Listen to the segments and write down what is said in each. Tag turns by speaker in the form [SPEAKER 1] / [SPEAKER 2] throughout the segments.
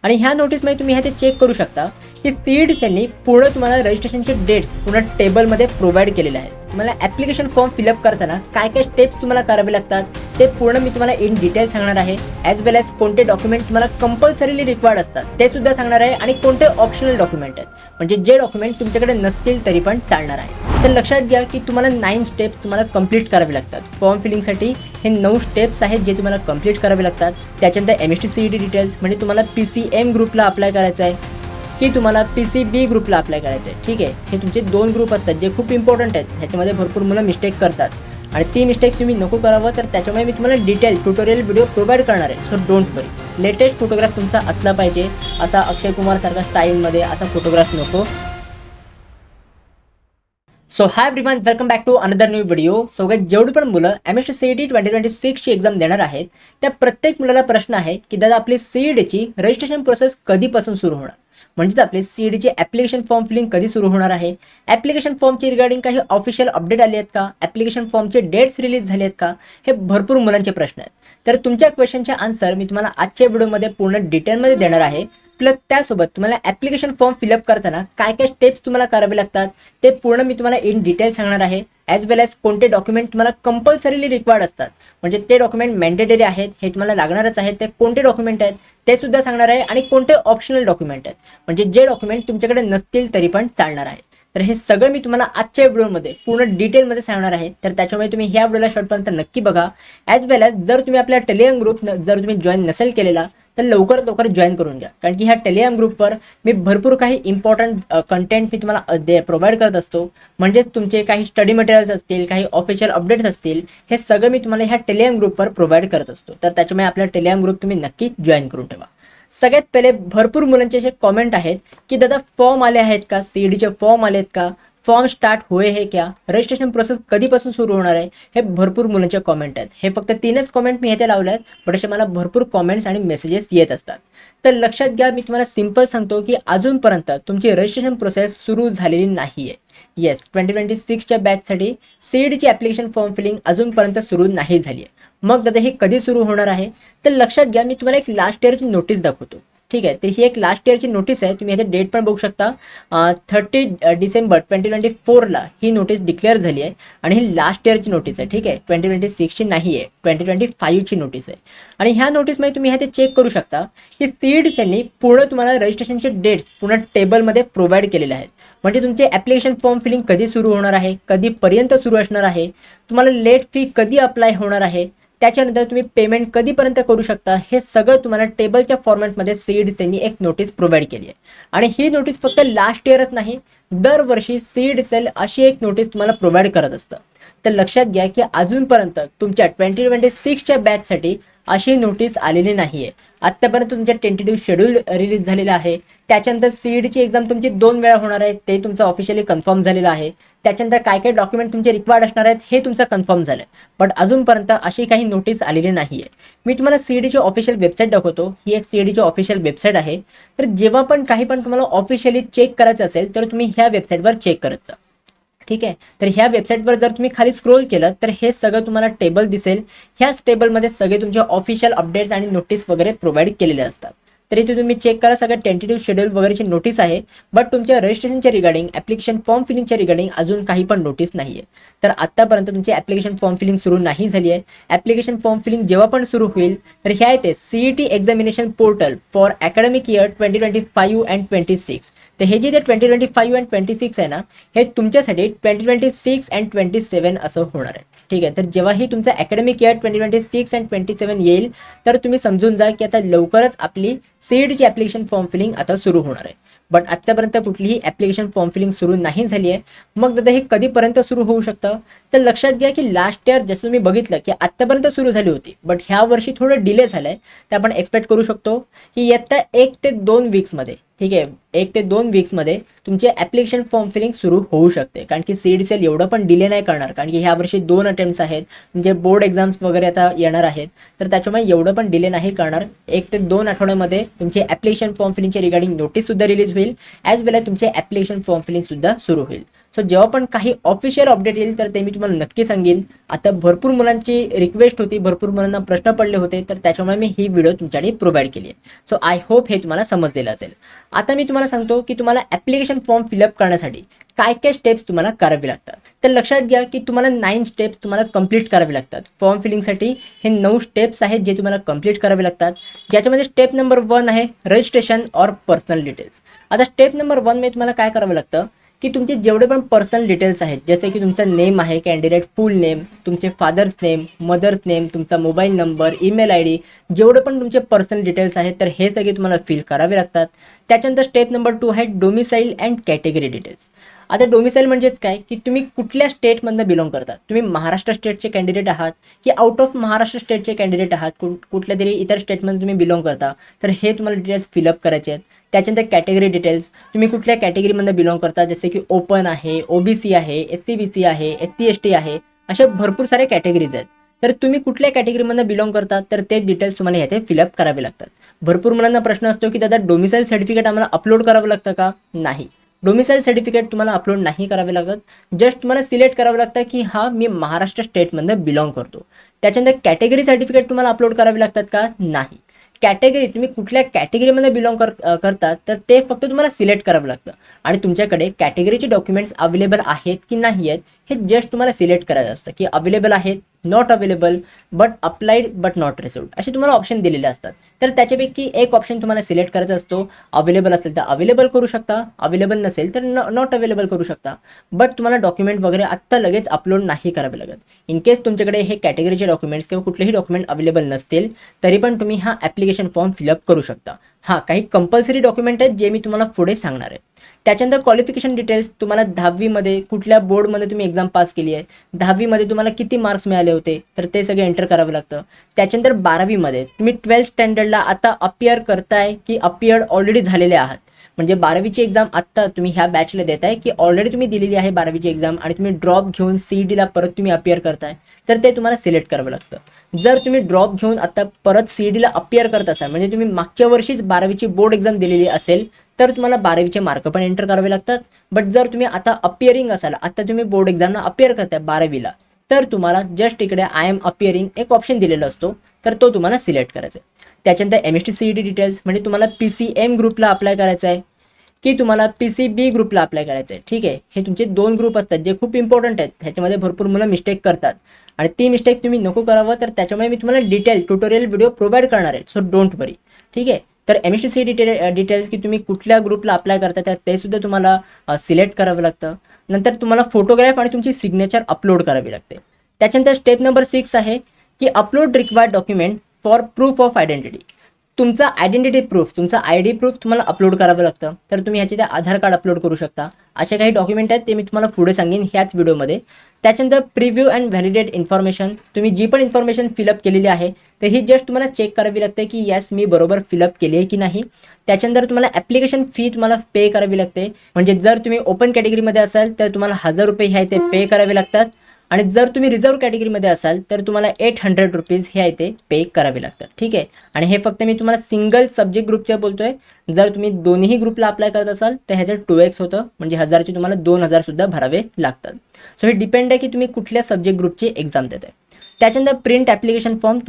[SPEAKER 1] आणि ह्या नोटीसमध्ये तुम्ही ह्या ते चेक करू शकता की सीड त्यांनी पूर्ण तुम्हाला रजिस्ट्रेशनचे डेट्स पूर्ण टेबलमध्ये प्रोव्हाइड केलेले आहेत. तुम्हाला ॲप्लिकेशन फॉर्म फिलअप करताना काय काय स्टेप्स तुम्हाला करावे लागतात ते पूर्ण मी तुम्हाला इन डिटेल सांगणार आहे. ॲज वेल ॲज कोणते डॉक्युमेंट तुम्हाला कंपल्सरीली रिक्वायर्ड असतात ते सुद्धा सांगणार आहे आणि कोणते ऑप्शनल डॉक्युमेंट आहेत, म्हणजे जे डॉक्युमेंट तुमच्याकडे नसतील तरी पण चालणार आहे. तर लक्षात घ्या की तुम्हाला 9 स्टेप्स तुम्हाला कंप्लीट करावे लागतात. फॉर्म फिलिंगसाठी हे 9 स्टेप्स आहेत जे तुम्हाला कंप्लीट करावे लागतात. त्याच्यानंतर MST CET डिटेल्स, म्हणजे तुम्हाला PCM ग्रुपला अप्लाय करायचं आहे की तुम्हाला PCB ग्रुपला अप्लाय करायचं आहे. ठीक आहे, हे तुमचे 2 ग्रुप असतात जे खूप इम्पॉर्टंट आहेत. ह्याच्यामध्ये भरपूर मुलं मिस्टेक करतात आणि ती मिस्टेक तुम्ही नको करावं, तर त्याच्यामुळे मी तुम्हाला डिटेल ट्युटोरियल व्हिडिओ प्रोव्हाइड करणार आहे. So don't worry. Latest photograph तुमचा असला पाहिजे, असा अक्षय कुमार सारखा स्टाईलमध्ये असा फोटोग्राफ नको. So hi everyone, welcome back to another new video. So guys, जेवढी पण मुलं MST CET 2026 ची एक्झाम देणार आहेत त्या प्रत्येक मुलाला प्रश्न आहे की दादा आपली CETची रजिस्ट्रेशन प्रोसेस कधीपासून सुरू होणार, म्हणजे आपले CETची ॲप्लिकेशन फॉर्म फिलिंग कधी सुरू होणार आहे, ॲप्लिकेशन फॉर्मची रिगार्डिंग काही ऑफिशियल अपडेट आली आहेत का, ॲप्लिकेशन फॉर्मचे डेट्स रिलीज झाले आहेत का, हे भरपूर मुलांचे प्रश्न आहेत. तर तुमच्या क्वेश्चनचे आन्सर मी तुम्हाला आजच्या व्हिडिओमध्ये पूर्ण डिटेलमध्ये देणार आहे. प्लस त्यासोबत तुम्हाला ॲप्लिकेशन फॉर्म फिलअप करताना काय काय स्टेप्स तुम्हाला करावे लागतात ते पूर्ण मी तुम्हाला इन डिटेल सांगणार आहे. ॲज वेल ॲज कोणते डॉक्युमेंट तुम्हाला कंपल्सरीली रिक्वायर्ड असतात, म्हणजे ते डॉक्युमेंट मॅन्डेटरी आहेत, हे तुम्हाला लागणारच आहेत. ते कोणते डॉक्युमेंट आहेत ते सुद्धा सांगणार आहे आणि कोणते ऑप्शनल डॉक्युमेंट आहेत, म्हणजे जे डॉक्युमेंट तुमच्याकडे नसतील तरी पण चालणार आहे. तर हे सगळं मी तुम्हाला आजच्या व्हिडिओमध्ये पूर्ण डिटेलमध्ये सांगणार आहे. तर त्याच्यामुळे तुम्ही ह्या व्हिडिओला शेवटपर्यंत नक्की बघा. ॲज वेल ॲज जर तुम्ही आपल्या टेलिग्राम ग्रुप जर तुम्ही जॉईन नसेल केलेला तर लवकरात लवकर जॉईन करून घ्या, कारण की ह्या टेलिग्राम ग्रुपवर मी भरपूर काही इम्पॉर्टंट कंटेंट मी तुम्हाला प्रोव्हाइड करत असतो. म्हणजेच तुमचे काही स्टडी मटेरियल्स असतील, काही ऑफिशियल अपडेट्स असतील, हे सगळं मी तुम्हाला ह्या टेलिग्राम ग्रुपवर प्रोव्हाइड करत असतो. तर त्याच्यामुळे आपल्या टेलिग्राम ग्रुप तुम्ही नक्की जॉईन करून ठेवा. सगळ्यात पहिले भरपूर मुलांचे असे कॉमेंट आहेत की दादा फॉर्म आले आहेत का, CETचे फॉर्म आले आहेत का, फॉर्म स्टार्ट हुए है क्या, रजिस्ट्रेशन प्रोसेस कधीपासून सुरू होणार आहे, हे भरपूर मुलांचे कॉमेंट आहेत. हे फक्त 3च कॉमेंट मी इथे लावले आहेत, बट असे मला भरपूर कॉमेंट्स आणि मेसेजेस येत असतात. तर लक्षात घ्या, मी तुम्हाला सिंपल सांगतो की अजूनपर्यंत तुमची रजिस्ट्रेशन प्रोसेस सुरू झालेली नाही आहे. येस, 2026च्या बॅचसाठी CETची ॲप्लिकेशन फॉर्म फिलिंग अजूनपर्यंत सुरू नाही झाली आहे. मग दादा हे कधी सुरू होणार आहे, तर लक्षात घ्या, मी तुम्हाला एक लास्ट इयरची नोटीस दाखवतो. ठीक आहे, तर ही एक लास्ट इयरची नोटीस आहे. तुम्ही याचे डेट पण बघू शकता. 30 डिसेंबर 2024ला ही नोटीस डिक्लेअर झाली आहे आणि ही लास्ट इयरची नोटीस आहे. ठीक आहे, 2026ची नाही आहे, 2025ची नोटीस आहे. आणि ह्या नोटीसमध्ये तुम्ही ते चेक करू शकता की CET त्यांनी पूर्ण तुम्हाला रजिस्ट्रेशनचे डेट्स पूर्ण टेबलमध्ये प्रोव्हाइड केलेले आहेत. म्हणजे तुमचे ॲप्लिकेशन फॉर्म फिलिंग कधी सुरू होणार आहे, कधीपर्यंत सुरू असणार आहे, तुम्हाला लेट फी कधी अप्लाय होणार आहे, त्याच्यानंतर तुम्ही पेमेंट कधीपर्यंत करू शकता, हे सगळं तुम्हाला टेबलच्या फॉर्मॅटमध्ये CET त्यांनी एक नोटीस प्रोव्हाइड केली आहे. आणि ही नोटीस फक्त लास्ट इयरच नाही, दरवर्षी CET सेल अशी एक नोटीस तुम्हाला प्रोव्हाइड करत असतं. तर लक्षात घ्या की अजूनपर्यंत तुमच्या 2026च्या बॅचसाठी अशी नोटीस आलेली नाही आहे. आत्तापर्यंत तुमच्या टेंटेटिव्ह शेड्यूल रिलीज झालेलं आहे. त्याच्यानंतर CETची एक्झाम तुमची 2 वेळा होणार आहे, ते तुमचं ऑफिशियली कन्फर्म झालेलं आहे. त्याच्यानंतर काय काय डॉक्युमेंट तुमचे रिक्वायर्ड असणार आहेत हे तुमचं कन्फर्म झालं आहे, बट अजूनपर्यंत अशी काही नोटीस आलेली नाही आहे. मी तुम्हाला CETची ऑफिशियल वेबसाईट दाखवतो. ही एक CETची ऑफिशियल वेबसाईट आहे. तर जेव्हा पण काही पण तुम्हाला ऑफिशियली चेक करायचं असेल तर तुम्ही ह्या वेबसाईटवर चेक करत जा. ठीक आहे, तर ह्या वेबसाईटवर जर तुम्ही खाली स्क्रोल केलं तर हे सगळं तुम्हाला टेबल दिसेल. ह्याच टेबलमध्ये सगळे तुमचे ऑफिशियल अपडेट्स आणि नोटीस वगैरे प्रोव्हाइड केलेले असतात. तर इथे तुम्ही चेक करा, सगळं टेंटेटिव्ह शेड्यूल वगैरेची नोटीस आहे, बट तुमच्या रजिस्ट्रेशनच्या रिगार्डिंग ॲप्लिकेशन फॉर्म फिलिंगच्या रिगार्डिंग अजून काही पण नोटीस नाही आहे. तर आत्तापर्यंत तुमची ॲप्लिकेशन फॉर्म फिलिंग सुरू नाही झाली आहे. ॲप्लिकेशन फॉर्म फिलिंग जेव्हा पण सुरू होईल तर ह्या येते CET examination portal for academic year 2025 and 26. तर हे जे 2025 अँड 26 आहे ना, हे तुमच्यासाठी 2026 अँड 27 असं होणार आहे. ठीक आहे, तर जेव्हाही तुमचं अकॅडमिक इयर 2026 अँड 27 येईल तर तुम्ही समजून जा की आता लवकरच आपली CETची ॲप्लिकेशन फॉर्म फिलिंग आता सुरू होणार आहे. बट आत्तापर्यंत कुठलीही ॲप्लिकेशन फॉर्म फिलिंग सुरू नाही झाली आहे. मग दादा हे कधीपर्यंत सुरू होऊ शकतं, तर लक्षात घ्या की लास्ट इयर जसं तुम्ही बघितलं की आत्तापर्यंत सुरू झाली होती, बट ह्या वर्षी थोडं डिले झालं आहे. तर आपण एक्सपेक्ट करू शकतो की येत्या 1 ते 2 वीक्समध्ये, ठीक आहे, 1 ते 2 वीक्समध्ये तुमचे ॲप्लिकेशन फॉर्म फिलिंग सुरू होऊ शकते. कारण की CET सेल एवढं पण डिले नाही करणार, कारण की ह्या वर्षी 2 अटेम्प्ट्स आहेत, म्हणजे बोर्ड एक्झाम्स वगैरे आता येणार आहेत. तर त्याच्यामुळे एवढं पण डिले नाही करणार. 1 ते 2 आठवड्यामध्ये तुमचे ॲप्लिकेशन फॉर्म फिलिंगच्या रिगार्डिंग नोटीस सुद्धा रिलीज होईल, ॲज वेल एज तुमचे ॲप्लिकेशन फॉर्म फिलिंग सुद्धा सुरू होईल. सो जेव्हा पण काही ऑफिशियल अपडेट येईल तर ते मी तुम्हाला नक्की सांगेन. आता भरपूर मुलांची रिक्वेस्ट होती, भरपूर मुलांना प्रश्न पडले होते, तर त्याच्यामुळे मी ही व्हिडिओ तुमच्यासाठी प्रोव्हाइड केली आहे. सो आय होप हे तुम्हाला समजलेलं असेल. आता मी तुम्हाला सांगतो की तुम्हाला ॲप्लिकेशन फॉर्म फिलअप करण्यासाठी काय काय स्टेप्स तुम्हाला करावे लागतात. तर लक्षात घ्या की तुम्हाला 9 स्टेप्स तुम्हाला कंप्लीट करावे लागतात. फॉर्म फिलिंगसाठी हे 9 स्टेप्स आहेत जे तुम्हाला कंप्लीट करावे लागतात, ज्याच्यामध्ये स्टेप नंबर 1 आहे रजिस्ट्रेशन ऑर पर्सनल डिटेल्स. आता स्टेप नंबर 1 मध्ये तुम्हाला काय करावं लागतं की तुमचे जेवढे पण पर्सनल डिटेल्स आहेत, जसे की तुमचा नेम आहे, कॅन्डिडेट फुल नेम, तुमचे फादर्स नेम, मदर्स नेम, तुमचा मोबाईल नंबर, ईमेल ID, जेवढे पण तुमचे पर्सनल डिटेल्स आहेत तर हे सगळे तुम्हाला फिल करावे लागतात. त्याच्यानंतर स्टेप नंबर 2 आहे डोमिसाईल अँड कॅटेगरी डिटेल्स. आता डोमिसाईल म्हणजेच काय की तुम्ही कुठल्या स्टेटमधनं बिलॉंग करता, तुम्ही महाराष्ट्र स्टेटचे कॅन्डिडेट आहात की आउट ऑफ महाराष्ट्र स्टेटचे कॅन्डिडेट आहात, कुठल्या तरी इतर स्टेटमध्ये तुम्ही बिलॉंग करता, तर हे तुम्हाला डिटेल्स फिलअप करायचे आहेत. त्याच्यानंतर कॅटेगरी डिटेल्स, तुम्ही कुठल्या कॅटेगरीमधनं बिलॉंग करता, जसे की ओपन आहे, OBC आहे, SC BC आहे, ST ST आहे, अशा भरपूर सारे कॅटेगरीज आहेत. तर तुम्ही कुठल्या कॅटेगरीमधनं बिलॉंग करता तर ते डिटेल्स तुम्हाला येथे फिलअप करावे लागतात. भरपूर मुलांना प्रश्न असतो की दादा डोमिसाईल सर्टिफिकेट आम्हाला अपलोड करावं लागतं का? नाही, डोमिसाईल सर्टिफिकेट तुम्हाला अपलोड नाही करावे लागत. जस्ट तुम्हाला सिलेक्ट करावं लागतं की हा मी महाराष्ट्र स्टेटमधनं बिलॉंग करतो. त्याच्यानंतर कॅटेगरी सर्टिफिकेट तुम्हाला अपलोड करावे लागतात का? नाही. कॅटेगरी तुम्ही कुठल्या कॅटेगरीमध्ये बिलॉंग करतात तर ते फक्त तुम्हाला सिलेक्ट करावं लागतं आणि तुमच्याकडे कॅटेगरीचे डॉक्युमेंट्स अवेलेबल आहेत की नाही आहेत हे जस्ट तुम्हाला सिलेक्ट करायचं असतं की अवेलेबल आहेत, not available, but applied but not received, असे तुम्हाला ऑप्शन दिलेले असतात. तर त्याच्यापैकी एक ऑप्शन तुम्हाला सिलेक्ट करायचा असतो. अवेलेबल असेल तर अवेलेबल करू शकता, अवेलेबल नसेल तर नॉट अवेलेबल करू शकता. बट तुम्हाला डॉक्युमेंट वगैरे आत्ता लगेच अपलोड नाही करावे लागत. इन केस तुमच्याकडे हे कॅटेगरीचे डॉक्युमेंट्स किंवा कुठलेही डॉक्युमेंट अवेलेबल नसतील तरी पण तुम्ही हा ॲप्लिकेशन फॉर्म फिलअप करू शकता. हां, काही कंपल्सरी डॉक्युमेंट आहेत जे मी तुम्हाला पुढे सांगणार आहे. त्याच्यानंतर क्वालिफिकेशन डिटेल्स, तुम्हाला 10वीमध्ये कुठल्या बोर्डमध्ये तुम्ही एक्झाम पास केली आहे, 10वीमध्ये तुम्हाला किती मार्क्स मिळाले होते तर ते सगळे एंटर करावं लागतं. त्याच्यानंतर 12वीमध्ये तुम्ही 12th स्टँडर्डला आता अपियर करताय की अपियर्ड ऑलरेडी झालेले आहात, म्हणजे 12वीची एक्झाम आत्ता तुम्ही ह्या बॅचला देताय की ऑलरेडी तुम्ही दिलेली आहे 12वीची एक्झाम आणि तुम्ही ड्रॉप घेऊन CETला परत तुम्ही अपियर करताय, तर ते तुम्हाला सिलेक्ट करावं लागतं. जर तुम्ही ड्रॉप घेऊन आता परत CETला अपियर करत असाल, म्हणजे तुम्ही मागच्या वर्षीच 12वीची बोर्ड एक्झाम दिलेली असेल तर तुम्हाला 12वीचे मार्क पण एंटर करावे लागतात. बट जर तुम्ही आता अपियरिंग असाल, आता तुम्ही बोर्ड एक्झामला अपियर करताय 12वीला, तर तुम्हाला जस्ट इकडे आय एम अपियरिंग एक ऑप्शन दिलेला असतो, तर तो तुम्हाला सिलेक्ट करायचा आहे. त्याच्यानंतर MST CET डिटेल्स, म्हणजे तुम्हाला PCM ग्रुपला अप्लाय करायचं आहे की तुम्हाला PCB ग्रुपला अप्लाय करायचं आहे. ठीक आहे, हे तुमचे 2 ग्रुप असतात जे खूप इम्पॉर्टंट आहेत. ह्याच्यामध्ये भरपूर मुलं मिस्टेक करतात आणि ती मिस्टेक तुम्ही नको करावं, तर त्याच्यामुळे मी तुम्हाला डिटेल ट्युटोरियल व्हिडिओ प्रोव्हाइड करणार आहे. सो डोंट वरी. ठीक आहे, तर MST CET डिटेल्स की तुम्ही कुठल्या ग्रुपला अप्लाय करता तर ते सुद्धा तुम्हाला सिलेक्ट करावं लागतं. नंतर तुम्हाला फोटोग्राफ आणि तुमची सिग्नेचर अपलोड करावी लागते. त्याच्यानंतर स्टेप नंबर 6 आहे की upload required document for proof of identity. तुमचा आयडेंटिटी प्रूफ, तुमचा ID प्रूफ तुम्हाला अपलोड करावं लागतं. तर तुम्ही ह्याचे ते आधार कार्ड अपलोड करू शकता. असे काही डॉक्युमेंट आहेत ते मी तुम्हाला पुढे सांगेन ह्याच व्हिडिओमध्ये. त्याच्यानंतर प्रिव्ह्यू अँड व्हॅलिडेट इन्फॉर्मेशन, तुम्ही जी पण इन्फॉर्मेशन फिलअप केलेली आहे तर ही जस्ट तुम्हाला चेक करावी लागते की येस मी बरोबर फिलअप केली आहे की नाही. त्याच्यानंतर तुम्हाला ॲप्लिकेशन फी तुम्हाला पे करावी लागते, म्हणजे जर तुम्ही ओपन कॅटेगरीमध्ये असाल तर तुम्हाला 1000 रुपये हे आहे ते पे करावे लागतात आणि जर तुम्ही रिझर्व कॅटेगरीमध्ये असाल तर तुम्हाला 800 रुपीज हे आहे ते पे करावे लागतात. ठीक आहे, आणि हे फक्त मी तुम्हाला सिंगल सब्जेक्ट ग्रुपचे बोलतोय. जर तुम्ही दोन्ही ग्रुपला अप्लाय करत असाल तर ह्याच्यात 2x होतं, म्हणजे 1000चे तुम्हाला 2000 सुद्धा भरावे लागतात. सो हे डिपेंड आहे की तुम्ही कुठल्या सब्जेक्ट ग्रुपची एक्झाम देताय. त्याच्यानंतर प्रिंट ॲप्लिकेशन फॉर्म,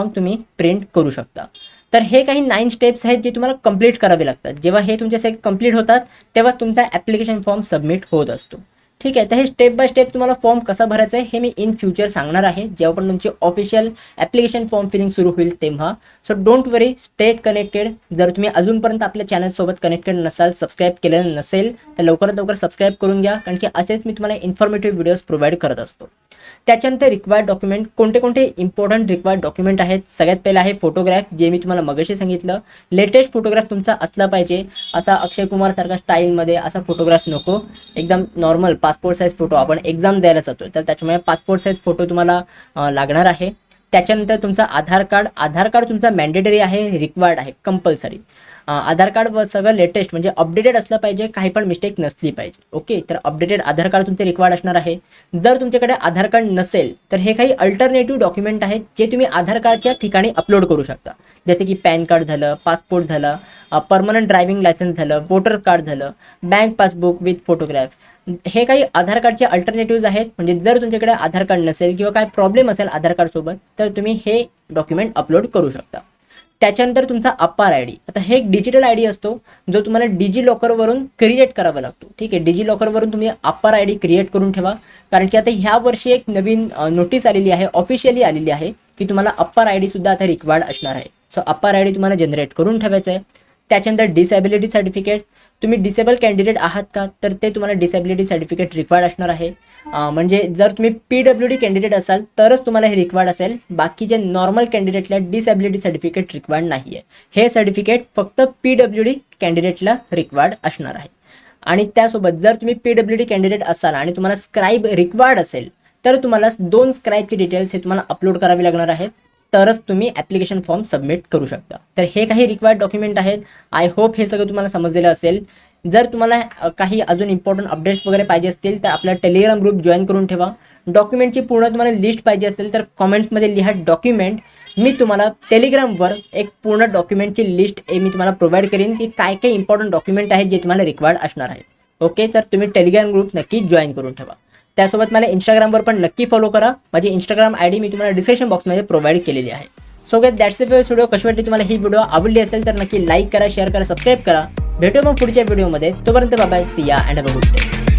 [SPEAKER 1] तुम्ही प्रिंट करू शकता. तर हे काही 9 स्टेप्स आहेत जे तुम्हाला कंप्लीट करावे लागतात. जेव्हा हे तुमचे कंप्लीट होतात तेव्हाच तुमचा ॲप्लिकेशन फॉर्म सबमिट होत असतो. ठीक आहे, तर हे स्टेप बाय स्टेप तुम्हाला फॉर्म कसा भरायचा आहे हे मी इन फ्युचर सांगणार आहे, जेव्हा पण तुमची ऑफिशियल ॲप्लिकेशन फॉर्म फिलिंग सुरू होईल तेव्हा. So don't worry, state connected. जर तुम्ही अजूनपर्यंत आपल्या चॅनलसोबत कनेक्टेड नसाल, सबस्क्राईब केलेलं नसेल तर लवकरात लवकर सबस्क्राईब करून घ्या, कारण की असेच मी तुम्हाला इन्फॉर्मेटिव्ह व्हिडिओज प्रोव्हाइड करत असतो. त्याच्यानंतर रिक्वायर्ड डॉक्युमेंट, कोणते कोणते इम्पॉर्टंट रिक्वायर्ड डॉक्युमेंट आहेत. सगळ्यात पहिलं आहे फोटोग्राफ, जे मी तुम्हाला मगाशी सांगितलं. लेटेस्ट फोटोग्राफ तुमचा असला पाहिजे, असा अक्षय कुमार सारखा स्टाईलमध्ये असा फोटोग्राफ नको. एकदम नॉर्मल पासपोर्ट साईज फोटो, आपण एक्झाम द्यायला जातो तर त्याच्यामुळे पासपोर्ट साईज फोटो तुम्हाला लागणार आहे. त्याच्यानंतर तुमचा आधार कार्ड तुमचा मॅन्डेटरी आहे, रिक्वायर्ड आहे, कंपल्सरी. आधार कार्ड सगळं लेटेस्ट म्हणजे अपडेटेड असलं पाहिजे, काही पण मिस्टेक नसली पाहिजे. ओके, तर अपडेटेड आधार कार्ड तुमचे रिक्वायर्ड असणार आहे. जर तुमच्याकडे आधार कार्ड नसेल तर हे काही अल्टरनेटिव्ह डॉक्युमेंट आहेत जे तुम्ही आधार कार्डच्या ठिकाणी अपलोड करू शकता. जसे की पॅन कार्ड झालं, पासपोर्ट झालं, परमनंट ड्रायव्हिंग लायसन्स झालं, वोटर कार्ड झालं, बँक पासबुक विथ फोटोग्राफ. हे काही आधार कार्डचे अल्टरनेटिव्ज आहेत. म्हणजे जर तुमच्याकडे आधार कार्ड नसेल किंवा काय प्रॉब्लेम असेल आधार कार्डसोबत तर तुम्ही हे डॉक्युमेंट अपलोड करू शकता. त्याच्यानंतर तुमचा अप्पार आय डी. आता हे एक डिजिटल आय डी असतो जो तुम्हाला डिजी लॉकरवरून क्रिएट करावा लागतो. ठीक आहे, डिजी लॉकरवरून तुम्ही अप्पार आय डी क्रिएट करून ठेवा. कारण की आता ह्या वर्षी एक नवीन नोटीस आलेली आहे, ऑफिशियली आलेली आहे की तुम्हाला अप्पार आय डी सुद्धा आता रिक्वायर्ड असणार आहे. सो अप्पार आय डी तुम्हाला जनरेट करून ठेवायचं आहे. त्याच्यानंतर डिसेबिलिटी सर्टिफिकेट. तुम्ही डिसेबल कॅन्डिडेट आहात का तर ते तुम्हाला डिसेबिलिटी सर्टिफिकेट रिक्वायर्ड असणार आहे. म्हणजे जर तुम्ही PWD कॅन्डिडेट असाल तरच तुम्हाला हे रिक्वायर्ड असेल. बाकीचे नॉर्मल कॅन्डिडेटला डिसेबिलिटी सर्टिफिकेट रिक्वायर्ड नाही आहे. हे सर्टिफिकेट फक्त PWD कॅन्डिडेटला रिक्वायर्ड असणार आहे. आणि त्यासोबत जर तुम्ही PWD कॅन्डिडेट असाल आणि तुम्हाला स्क्राईब रिक्वायर्ड असेल तर तुम्हाला 2 स्क्राईबचे डिटेल्स हे तुम्हाला अपलोड करावे लागणार आहेत. तरच तुम्ही ॲप्लिकेशन फॉर्म सबमिट करू शकता. तर हे काही रिक्वायर्ड डॉक्युमेंट आहेत. आय होप हे सगळं तुम्हाला समजलेलं असेल. जर तुम्हाला काही अजून इम्पॉर्टंट अपडेट्स वगैरे पाहिजे असतील तर आपला टेलिग्राम ग्रुप जॉईन करून ठेवा. डॉक्युमेंटची पूर्ण तुम्हाला लिस्ट पाहिजे असेल तर कॉमेंटमध्ये लिहा डॉक्युमेंट. मी तुम्हाला टेलिग्रामवर एक पूर्ण डॉक्युमेंटची लिस्ट मी तुम्हाला प्रोव्हाइड करेन की काय काय इम्पॉर्टंट डॉक्युमेंट आहेत जे तुम्हाला रिक्वायर्ड असणार आहेत. ओके, तर तुम्ही टेलिग्राम ग्रुप नक्की जॉईन करून ठेवा. त्यासोबत मला इंस्टाग्रामवर पण नक्की फॉलो करा. माझी इंस्टाग्राम आय डी मी तुम्हाला डिस्क्रिप्शन बॉक्समध्ये प्रोव्हाइड केलेली आहे. So guys that's it for this video. कशी वाटली तुम्हाला ही व्हिडिओ? आवडली असेल तर नक्की लाईक करा, शेअर करा, सबस्क्राईब करा. भेटू मग पुढच्या व्हिडिओमध्ये. तोपर्यंत बाय बाय, सी या and have a good day.